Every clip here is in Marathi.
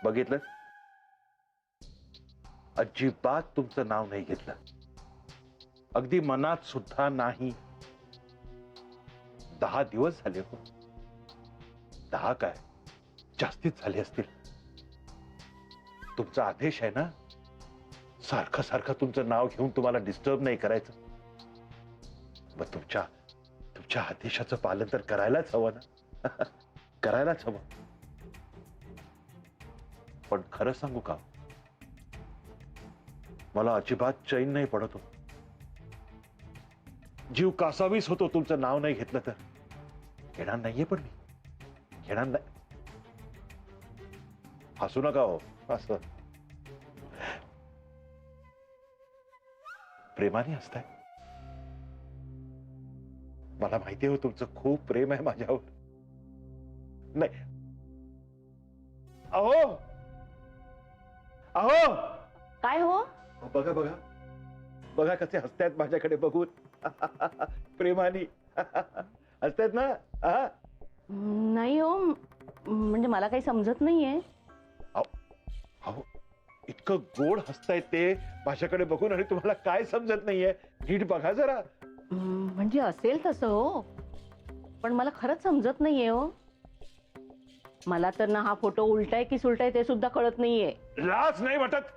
बघितलं, अजिबात तुमचं नाव नाही घेतलं, अगदी मनात सुद्धा नाही. 10 दिवस झाले हो. 10 काय जास्तीच झाले असतील. तुमचा आदेश आहे ना, सारखं सारखं तुमचं नाव घेऊन तुम्हाला डिस्टर्ब नाही करायचं. मग तुमच्या आदेशाचं पालन तर करायलाच हवं ना. करायलाच हवं. पण खरं सांगू का, मला अजिबात चैन नाही पडत हो. जीव कासावीस होतो तुमचं नाव नाही घेतलं तर. घेणार नाहीये पण मी घेणार नाही. हसू नका हो. असं प्रेमाने असताय. मला माहिती आहे तुमचं खूप प्रेम आहे माझ्यावर. नाही अहो अहो काय हो? बघा बघा बघा कसे हसतायत माझ्याकडे बघून. प्रेमाने हसतायत ना. नाही हो, म्हणजे मला काही समजत नाहीये. अहो इतकं गोड हसतायत ते माझ्याकडे बघून, आणि तुम्हाला काय समजत नाहीये. नीट बघा जरा. म्हणजे असेल तसं हो, पण मला खरंच समजत नाहीये हो. मला तर ना हा फोटो उलटाय की सुलटाय ते सुद्धा कळत नाहीये. लाज नाही वाटत?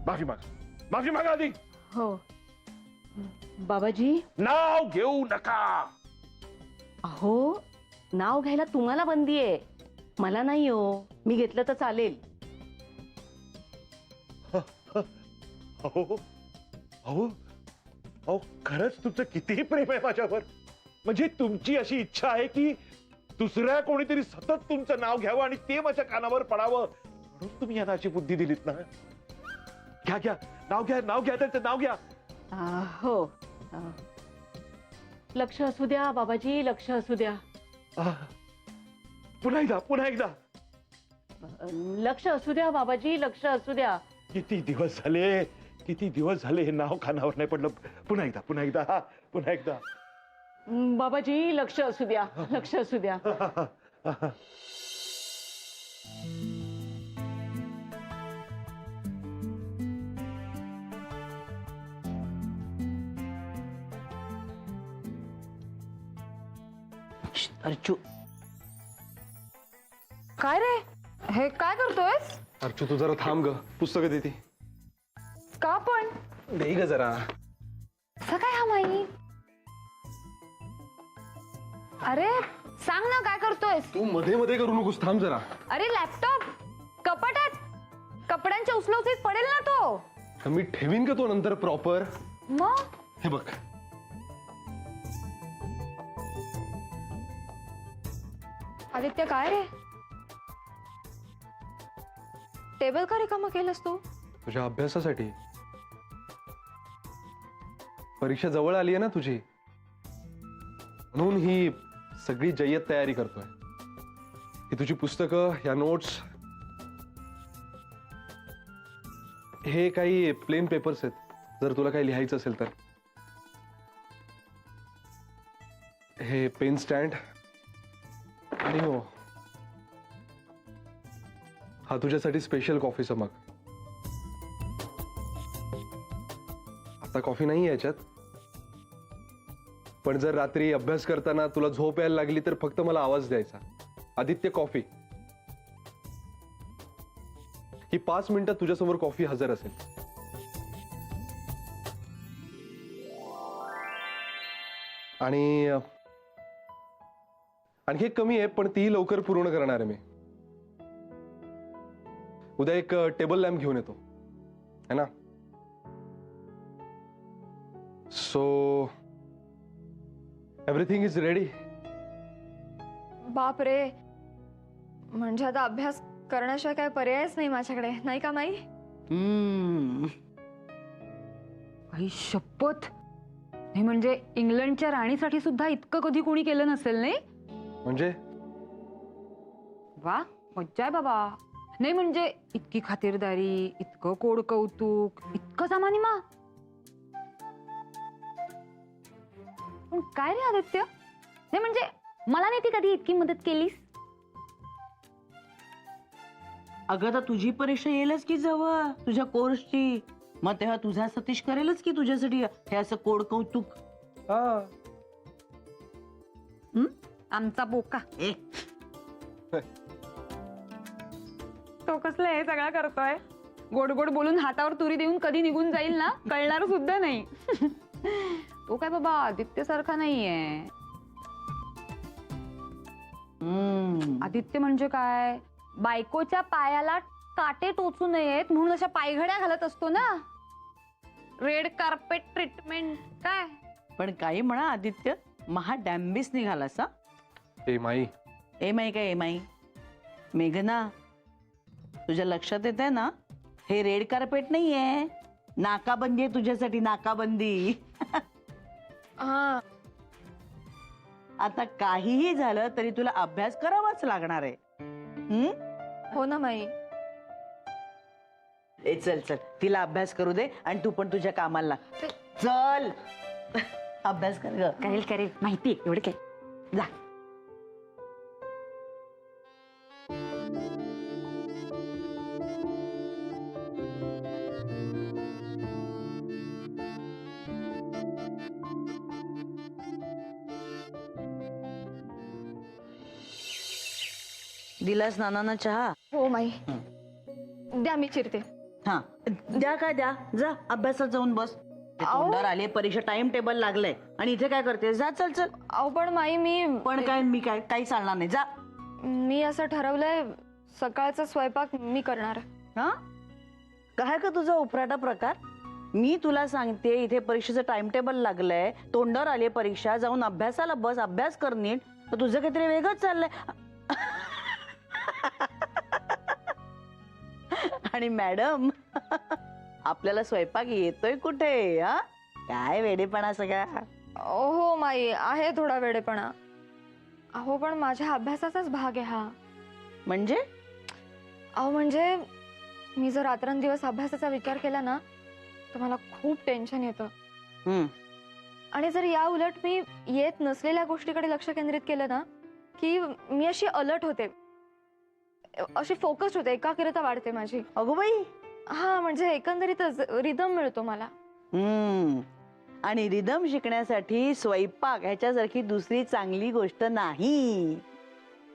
माफी मागा आधी. हो बाबाजी. नाव घेऊ नका. अहो नाव घ्यायला तुम्हाला बंदी आहे, मला नाही हो. मी घेतलं तर चालेल. अहो अहो अहो खरंच तुमचं कितीही प्रेम आहे माझ्यावर. म्हणजे तुमची अशी इच्छा आहे की दुसऱ्या कोणीतरी सतत तुमचं नाव घ्यावं आणि ते माझ्या कानावर पडावं, म्हणून तुम्ही यांना अशी बुद्धी दिलीत ना. घ्या घ्या नाव घ्या त्यांचं नाव घ्या. हो लक्ष असू द्या बाबाजी, लक्ष असू द्या. पुन्हा एकदा लक्ष असू द्या बाबाजी, लक्ष असू द्या. किती दिवस झाले हे नाव कानावर नाही पडलं. पुन्हा एकदा बाबाजी लक्ष असू द्या, लक्ष असू द्या. अर्चू. काय रे, हे काय करतोयस? अर्चू तू जरा थांब ग, पुस्तकं देते. का पण? दे ग जरा. असं काय हा माई? अरे सांग ना काय करतोयस? तू मध्ये मध्ये करू नकोस, थांब जरा. अरे लॅपटॉप कपाटात, कपड्यांच्या उचलवतीत पडेल ना तो. तर मी ठेवीन का तो नंतर प्रॉपर? मग हे बघ. आदित्य काय रे, टेबल का रिकामा केलंस तू? तुझ्या अभ्यासासाठी. परीक्षा जवळ आली आहे ना तुझी, म्हणून ही सगळी जय्यत तयारी करतोय. ही तुझी पुस्तकं, ह्या नोट्स, हे काही प्लेन पेपर्स आहेत जर तुला काही लिहायचं असेल तर. हे पेन स्टँड, आणि हो हा तुझ्यासाठी स्पेशल कॉफीचा मग. आता कॉफी नाही याच्यात, पण जर रात्री अभ्यास करताना तुला झोप यायला लागली तर फक्त मला आवाज द्यायचा, आदित्य कॉफी. ही 5 मिनिटात तुझ्यासमोर कॉफी हजर असेल. आणि आणखी एक कमी आहे, पण ती लवकर पूर्ण करणार आहे मी. उद्या एक टेबल लॅम्प घेऊन येतो है ना. So everything is ready. बाप रे, म्हणजे आता अभ्यास करण्याशिवाय काय पर्यायच नाही माझ्याकडे, नाही का माई? आई शपथ, नाही म्हणजे इंग्लंडच्या राणीसाठी सुद्धा इतकं कधी कोणी केलं नसेल नाही. म्हणजे वा मज्जा आहे बाबा. नाही म्हणजे इतकी खातिरदारी, इतकं कोड कौतुक, इतकं सामानी मा. पण काय रे आदित्य, नाही म्हणजे मला नाही ती कधी इतकी मदत केलीस. अगं तर तुझी परीक्षा येईलच की जवळ तुझ्या कोर्सची. मग तेव्हा तुझा सतीश करेलच की तुझ्यासाठी हे असं कोड कौतुक. हा. आमचा बोका ए तो कसला हे सगळा करतोय. गोड गोड बोलून हातावर तुरी देऊन कधी निघून जाईल ना कळणार सुद्धा नाही. तो काय बाबा आदित्य सारखा नाहीये. आदित्य म्हणजे काय, बायकोच्या पायाला काटे टोचू नयेत म्हणून अशा पायघड्या घालत असतो ना. रेड कार्पेट ट्रीटमेंट काय. पण काही म्हणा आदित्य, महा डॅम्बिस निघालास हा. ए माई, ए माई काय ए माई. मेघना, तुझ्या लक्षात येत आहे ना, हे रेड कार्पेट नाहीये, नाकाबंदी आहे तुझ्यासाठी, नाकाबंदी. आता काहीही झालं तरी तुला अभ्यास करावाच लागणार आहे. हो ना माई. ए चल चल, तिला अभ्यास करू दे आणि तू पण तुझ्या कामाला लाग. चल अभ्यास कर ग. करेल करेल माहिती एवढं काय. जा. दिलास नानांना चहा. हो माई. द्या मी चिरते. हा द्या काय द्या. जा अभ्यासात जाऊन बस. ते अहो. तोंडावर आले, परीक्षा टाइम टेबल लागलंय आणि इथे काय करते. जा चल चल. अहो पण माई पण काय मी काय काही चालणार नाही. जा. मी असं ठरवलंय सकाळचा स्वयंपाक मी करणार. हा काय का तुझा उफराटा प्रकार. मी तुला सांगते इथे परीक्षेचं टाइम टेबल लागलंय, तोंडावर आली परीक्षा, जाऊन अभ्यासाला बस, अभ्यास कर नीट. तर तुझं काहीतरी वेगळंच चाललंय. आणि मॅडम आपल्याला स्वयंपाक येतोय कुठे. हा काय वेडेपणा सगळा. हो माई, आहे थोडा वेडेपणा. अहो पण माझ्या अभ्यासाचाच भाग आहे हा. म्हणजे अहो म्हणजे मी जर रात्रंदिवस अभ्यासाचा विचार केला ना तर मला खूप टेन्शन येतं. आणि जर या उलट मी येत नसलेल्या गोष्टीकडे लक्ष केंद्रित केलं ना की मी अशी अलर्ट होते, अशी फोकस्ड होते, एकाग्रता वाढते माझी. अगो बाई. हा म्हणजे एकंदरीतच रिदम मिळतो मला. आणि रिदम शिकण्यासाठी स्वयंपाक ह्याच्यासारखी दुसरी चांगली गोष्ट नाही.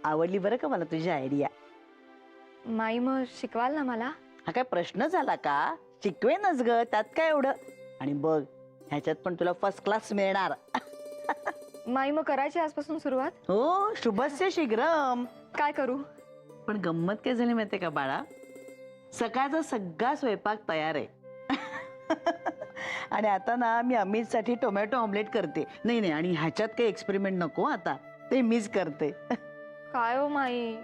आवडली बरं का मला तुझी आयडिया. माई मग शिकवाल ना मला. हा काय प्रश्न झाला का. शिकवेनच ग, त्यात काय एवढं. आणि बघ ह्याच्यात पण तुला फर्स्ट क्लास मिळणार. माई मग करायची आजपासून सुरुवात. हो शुभस्य शीघ्रम. काय करू. पण गंमत काय झाली माहितीये का बाळा, सकाळचा सगळा स्वयंपाक तयार आहे. आणि आता ना मी अमितसाठी टोमॅटो ऑमलेट करते. नाही नाही, आणि ह्याच्यात काही एक्सपेरिमेंट नको आता, ते मीच करते. काय हो माई.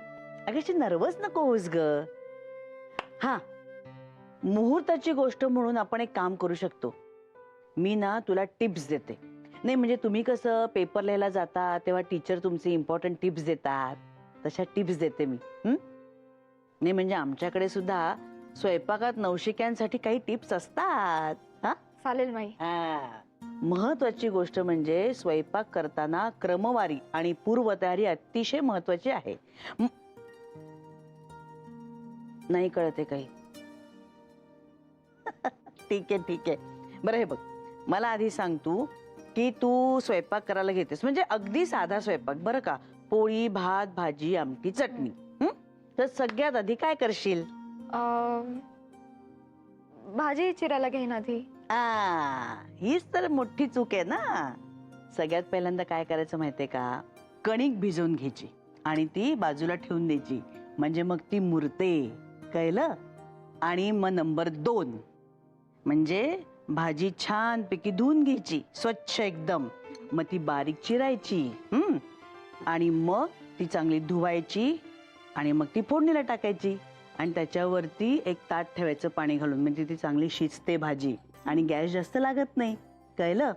अगदी नर्वस नको होस ग. हा मुहूर्ताची गोष्ट म्हणून आपण एक काम करू शकतो. मी ना तुला टिप्स देते. नाही म्हणजे तुम्ही कसं पेपर लिहायला जाता तेव्हा टीचर तुमचे इम्पॉर्टंट टिप्स देतात, तशा टिप्स देते मी. नाही म्हणजे आमच्याकडे सुद्धा स्वयंपाकात नवशिक्यांसाठी काही टिप्स असतात. हा चालेल माई. महत्वाची गोष्ट म्हणजे स्वयंपाक करताना क्रमवारी आणि पूर्वतयारी अतिशय महत्वाची आहे. नाही कळते काही. ठीक आहे ठीक आहे. बरं हे बघ, मला आधी सांग तू की तू स्वयंपाक करायला घेतेस म्हणजे अगदी साधा स्वयंपाक बरं का. पोळी भात भाजी आमटी चटणी. तर सगळ्यात आधी काय करशील. भाजी चिरायला घेईन आधी. हीच तर मोठी चूक आहे ना. सगळ्यात पहिल्यांदा काय करायचं माहितीये का, कणिक भिजवून घ्यायची आणि ती बाजूला ठेवून द्यायची, म्हणजे मग ती मुरते. कळलं. आणि मग नंबर 2 म्हणजे भाजी छान पैकी धुवून घ्यायची स्वच्छ एकदम, मग ती बारीक चिरायची. आणि मग ती चांगली धुवायची आणि मग ती फोडणीला टाकायची आणि त्याच्यावरती एक ताट ठेवायचं पाणी घालून, म्हणजे ती चांगली शिजते भाजी आणि गॅस जास्त लागत नाही. कळलं.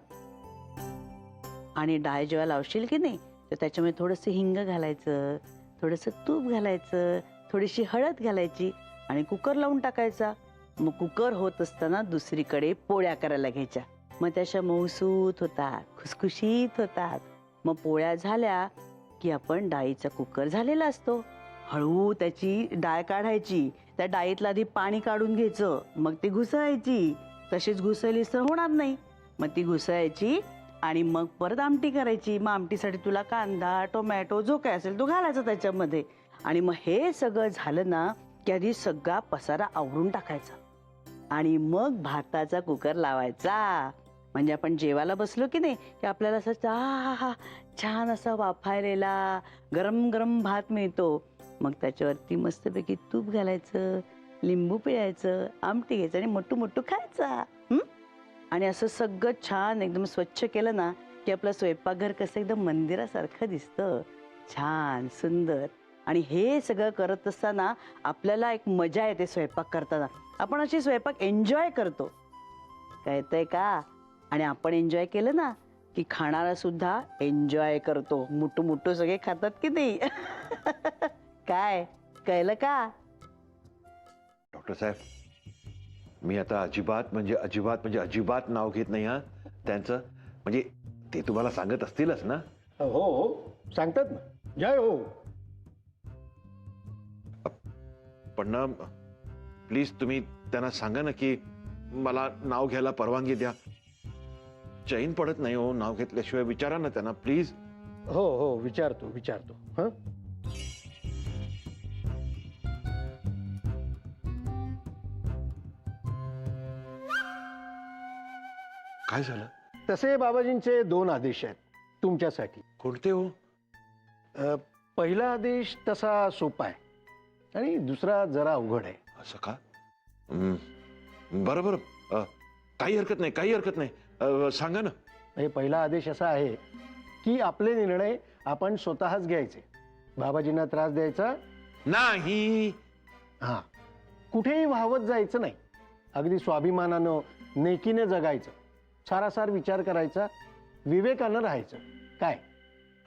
आणि डाळ जेव्हा लावशील की नाही तर त्याच्यामध्ये थोडंसं हिंग घालायचं, थोडंसं तूप घालायचं, थोडीशी हळद घालायची आणि कुकर लावून टाकायचा. मग कुकर होत असताना दुसरीकडे पोळ्या करायला घ्यायच्या. मग त्याच्या मऊसूत होतात, खुसखुशीत होतात. मग पोळ्या झाल्या की आपण डाळीचा कुकर झालेला असतो. हळू त्याची डाळ काढायची, त्या डाळीतलं आधी पाणी काढून घ्यायचं, मग ती घुसळायची. तशीच घुसळलीस तर होणार नाही, मग ती घुसळायची आणि मग परत आमटी करायची. मग आमटीसाठी तुला कांदा टोमॅटो जो काय असेल तो घालायचा त्याच्यामध्ये. आणि मग हे सगळं झालं ना की आधी सगळा पसारा आवरून टाकायचा आणि मग भाताचा कुकर लावायचा. म्हणजे आपण जेवायला बसलो की नाही की आपल्याला असं छान असा वाफायलेला गरम गरम भात मिळतो. मग त्याच्यावरती मस्तपैकी तूप घालायचं, लिंबू पिळायचं, आमटी घ्यायचं आणि मोठू मोठू खायचा. आणि असं सगळं छान एकदम स्वच्छ केलं ना की आपलं स्वयंपाकघर कसं एकदम मंदिरासारखं दिसतं, छान सुंदर. आणि हे सगळं करत असताना आपल्याला एक मजा येते स्वयंपाक करताना. आपण अशी स्वयंपाक एन्जॉय करतो, कळतंय का? आणि आपण एन्जॉय केलं ना की खाणारा सुद्धा एन्जॉय करतो. मुठू मुठू सगळे खातात की नाही? काय कळलं का? डॉक्टर साहेब, मी आता अजिबात नाव घेत नाही हा त्यांचं. म्हणजे ते तुम्हाला सांगत असतीलच ना? हो हो सांगतात ना, जय हो. पण ना प्लीज तुम्ही त्यांना सांगा ना की मला नाव घ्यायला परवानगी द्या. चैन पडत नाही हो नाव घेतल्याशिवाय. विचारा ना त्यांना प्लीज. हो हो विचारतो हं. काय झालं? तसे बाबाजींचे 2 आदेश आहेत तुमच्यासाठी. कोणते हो? पहिला आदेश तसा सोपा आहे आणि दुसरा जरा अवघड आहे. असं का? बरं बरं, काही हरकत नाही. सांगा ना. म्हणजे पहिला आदेश असा आहे की आपले निर्णय आपण स्वतःच घ्यायचे, बाबाजींना त्रास द्यायचा नाही. हा, कुठेही वाहवत जायचं नाही, अगदी स्वाभिमानानं नेकीने जगायचं, सारासार विचार करायचा, विवेकानं राहायचं. काय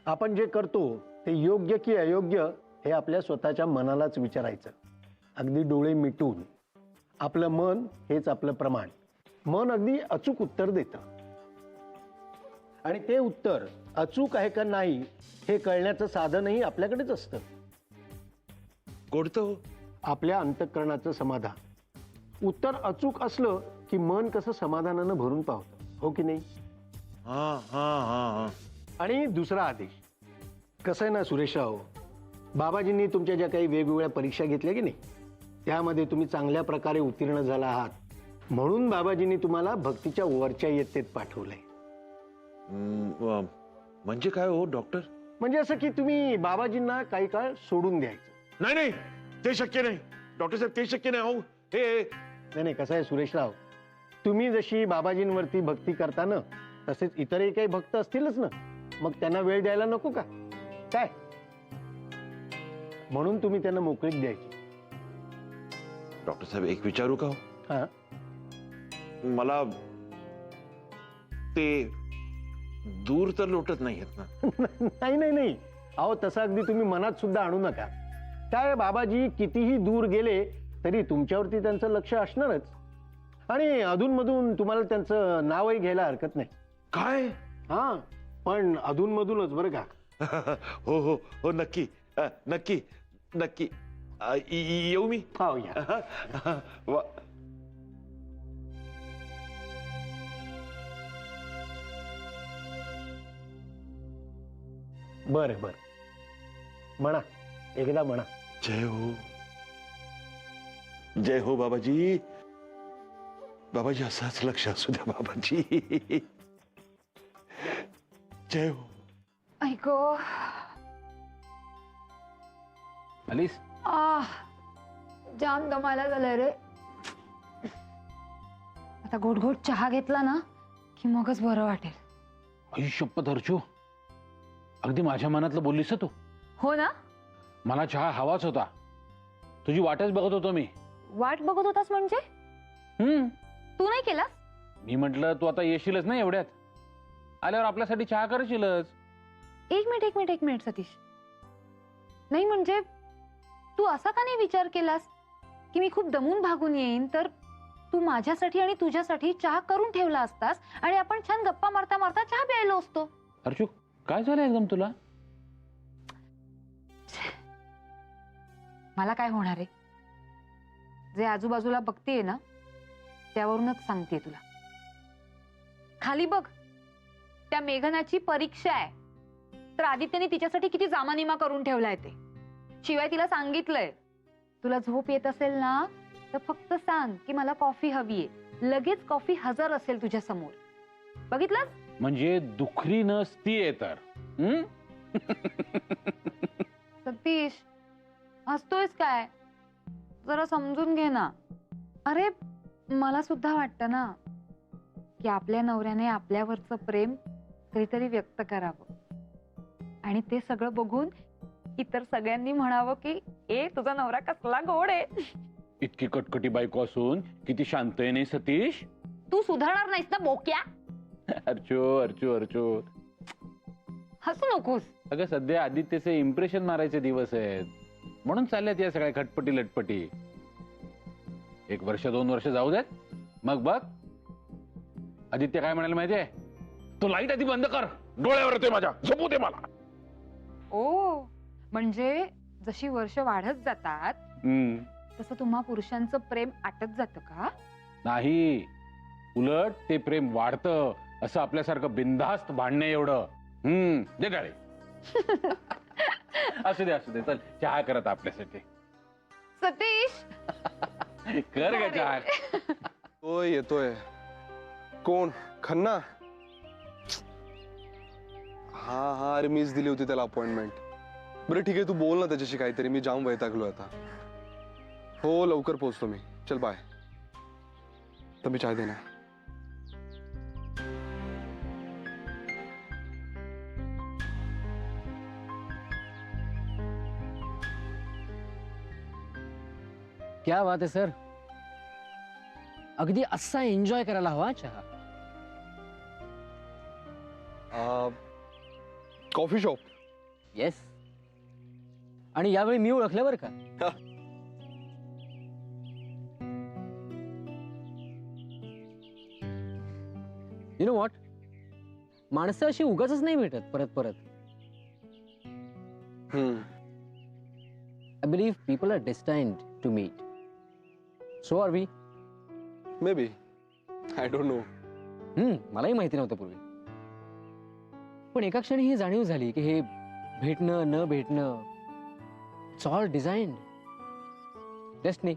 आपण जे करतो ते योग्य की अयोग्य हे आपल्या स्वतःच्या मनालाच विचारायचं, अगदी डोळे मिटून. आपलं मन हेच आपलं प्रमाण. मन अगदी अचूक उत्तर देतं आणि ते उत्तर अचूक आहे का नाही हे कळण्याचं साधनही आपल्याकडेच असतं. कोणतं हो? आपल्या अंतःकरणाचं समाधान. उत्तर अचूक असलं की मन कसं समाधानानं भरून पावतं, हो की नाही? हा हा हा. आणि दुसरा आदेश कसं आहे ना सुरेशराव, बाबाजींनी तुमच्या ज्या काही वेगवेगळ्या परीक्षा घेतल्या की नाही त्यामध्ये तुम्ही चांगल्या प्रकारे उत्तीर्ण झाला आहात, म्हणून बाबाजींनी तुम्हाला भक्तीच्या वरच्या इयत्तेत पाठवलंय. म्हणजे काय हो डॉक्टर? म्हणजे असं की तुम्ही बाबाजींना काही काळ सोडून द्यायचं. नाही, ते शक्य नाही डॉक्टर साहेब, ते शक्य नाही हो. हे नाही, कसं आहे सुरेशराव, तुम्ही जशी बाबाजींवरती भक्ती करता ना तसेच इतरही काही भक्त असतीलच ना, मग त्यांना वेळ द्यायला नको का काय? म्हणून तुम्ही त्यांना मोकळीक द्यायची. डॉक्टर साहेब एक विचारू का हो? हा, मला ते दूर तर लोटत नाही आहेत ना. नाही अहो, तसं अगदी तुम्ही मनात सुद्धा आणू नका. काय बाबाजी कितीही दूर गेले तरी तुमच्यावरती त्यांचं लक्ष असणारच आणि अधूनमधून तुम्हाला त्यांचं नावही घ्यायला हरकत नाही. काय? हा, पण अधूनमधूनच बरं का. हो हो हो, नक्की नक्की नक्की. येऊ मी? हो या. बरं म्हणा, एकदा म्हणा. जय हो बाबाजी. बाबाजी असाच लक्ष असू द्या बाबाजी. जय हो. ऐको आलीस? जाम दमायला झालंय रे. आता घोट घोट चहा घेतला ना की मगच बरं वाटेल. आई शपथ हर्षू, अगदी माझ्या मनातलं बोललीस तू. हो ना? मला चहा हवाच होता, तुझी वाटच बघत होतो मी. वाट बघत होतास म्हणजे? तू नाही केलास? मी म्हटलं तू आता येशीलच ना एवढ्यात, आल्यावर आपल्यासाठी चहा करशीलच. एक मिनिट सतीश. नाही म्हणजे तू असा का नाही विचार केलास की मी खूप दमून भागून येईन तर तू माझ्यासाठी आणि तुझ्यासाठी चहा करून ठेवला असतास आणि आपण छान गप्पा मारता मारता चहा प्यायलो असतो. हर्षू काय झालं एकदम तुला? मला काय होणार आहे? जे आजूबाजूला बघतेय ना त्यावरूनच सांगते तुला. खाली बघ, त्या मेघनाची परीक्षा आहे. तर आदित्यने तिच्यासाठी किती जामानिमा करून ठेवलाय ते. शिवाय तिला सांगितलंय, तुला झोप येत असेल ना तर फक्त सांग की मला कॉफी हवीये. लगेच कॉफी हजर असेल तुझ्या समोर. बघितलंस? म्हणजे दुखरी नसतीये तर. सतीश, हसतोयस काय? जरा समजून घे ना. अरे मला सुद्धा वाटतं ना की आपल्या नवऱ्याने आपल्यावरचं प्रेम कधीतरी व्यक्त करावं आणि ते सगळं बघून इतर सगळ्यांनी म्हणावं की ए तुझा नवरा कसला गोड आहे. इतकी कटकटी बायको असून किती शांत आहे नाही सतीश. तू सुधारणार नाहीस ना बोक्या. अर्चो अर्चो अर्चो. हसू नकोस. अगं सध्या आदित्यचे इम्प्रेशन मारायचे दिवस आहेत म्हणून चालल्यात या सगळ्या खटपटी लटपटी. 1 वर्ष 2 वर्ष जाऊ देत, मग बघ. आदित्य काय म्हणाले माहितीये? तो लाईट आधी बंद कर, डोळ्यावर येतोय माझ्या, झोपू दे मला. ओ म्हणजे जशी वर्ष वाढत जातात तसं तुम्हा पुरुषांचं प्रेम आटत जातं का? नाही, उलट ते प्रेम वाढतं. असं आपल्यासारखं बिनधास्त भांडणे एवढं. दे टाळे. असू दे असू दे, चल चहा करत आपल्यासाठी. सतीश कर ग चहा. तो येतोय. कोण? खन्ना? हा अरे मीच दिली होती त्याला अपॉइंटमेंट. बरं ठीक आहे, तू बोल ना त्याच्याशी काहीतरी. मी जाम वैतागलोय आता. हो लवकर पोहोचतो मी. चल बाय. तर मी चाय देना. क्या बात आहे सर. अगदी असा एन्जॉय करायला हवा चहा. Coffee shop. येस. आणि यावेळी मी ओळखलं बरं का. यु नो व्हॉट, माणसं अशी उगाचच नाही भेटत परत परत. I believe people are destined to meet. So are we. Maybe. I don't know. मलाही माहिती नव्हतं पूर्वी. पण एका क्षणी ही जाणीव झाली की हे भेटणं न भेटणं इट्स ऑल डिझाईन्ड. डेस्टिनी.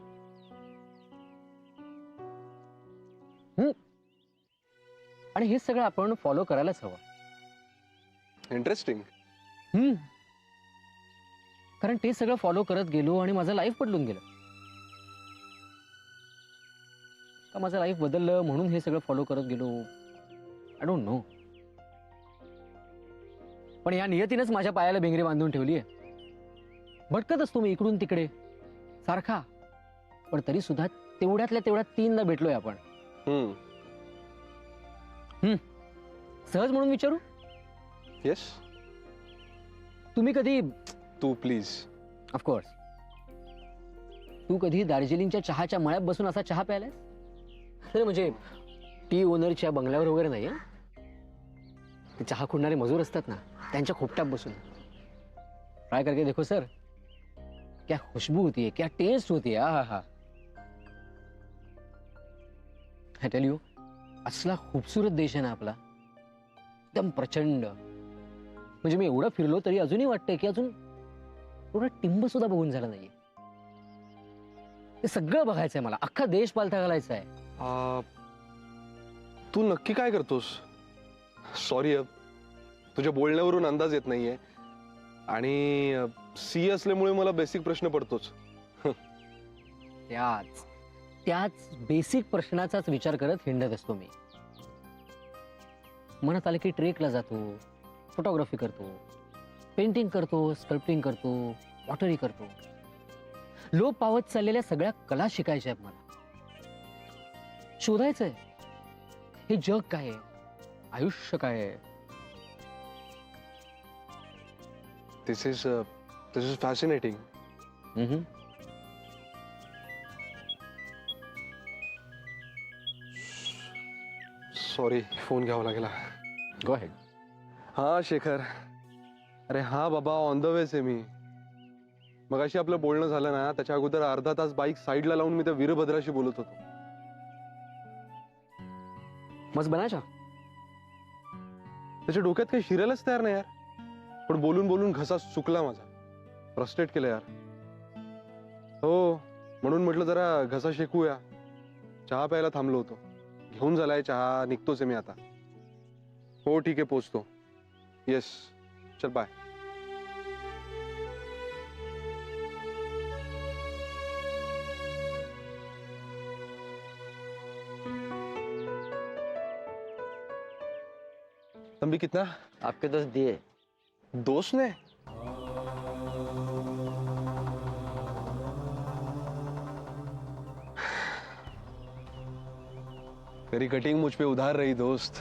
आणि हे सगळं आपण फॉलो करायलाच हवं. इंटरेस्टिंग. कारण ते सगळं फॉलो करत गेलो आणि माझं लाईफ बदलून गेलं. का माझं लाईफ बदललं म्हणून हे सगळं फॉलो करत गेलो, आय डोंट नो. पण या नियतीनंच माझ्या पायाला भिंगरी बांधून ठेवली आहे. भटकत असतो मी इकडून तिकडे सारखा. पण तरी सुद्धा तेवढ्यातल्या तेवढ्यात 3दा भेटलोय आपण. सहज म्हणून विचारू, येस. तुम्ही कधी, तू प्लीज. ऑफकोर्स, तू कधी दार्जिलिंगच्या चहाच्या मळ्यात बसून असा चहा प्यायलास? नाही म्हणजे टी ओनरच्या बंगल्यावर वगैरे नाही. ते चहा खुडणारे मजूर असतात ना, त्यांच्या खोपट्यात बसून. ट्राय करके देखो सर, क्या खुशबू होती है, क्या टेस्ट होती है. हा हा. आय टेल यू, असला खूबसूरत देश आहे ना आपला, एकदम प्रचंड. म्हणजे मी एवढं फिरलो तरी अजूनही वाटतंय की अजून थोडा टिंब सुद्धा बघून झाला नाहीये. ते सगळं बघायचंय मला. अख्खा देश पालथा घालायचा आहे. तू नक्की काय करतोस? सॉरी, तुझ्या बोलण्यावरून अंदाज येत नाहीये. आणि सी असल्यामुळे मला बेसिक प्रश्न पडतोच. त्याच बेसिक प्रश्नाचाच विचार करत हिंडत असतो मी. मनात आलं की ट्रेकला जातो, फोटोग्राफी करतो, पेंटिंग करतो, स्कल्पटिंग करतो, पॉटरी करतो. लोप पावत चाललेल्या सगळ्या कला शिकायच्या आहेत मला. शोधायचंय हे जग काय आहे, आयुष्य काय आहे. दिस इज फॅसिनेटिंग. सॉरी, फोन घ्यावा लागेल. Go ahead. हा शेखर. अरे हा बाबा, ऑन द वेच आहे मी. मगाशी आपलं बोलणं झालं ना, त्याच्या अगोदर अर्धा तास बाईक साईडला लावून मी त्या वीरभद्राशी बोलत होतो. मस्त बनायचा. त्याच्या डोक्यात काही शिरायलाच तयार नाही यार. पण बोलून बोलून घसा सुकला माझा. फ्रस्ट्रेट केलं यार. हो, म्हणून म्हटलं जरा घसा शेकूया. चहा प्यायला थांबलो होतो. घेऊन झालाय चहा, निघतोच आहे मी आता. हो ठीक आहे, पोचतो. येस, चल बाय. तंबी कितना? आपके दोस्त दिए. दोस्त ने? तेरी कटिंग मुझ पे उधार रही दोस्त.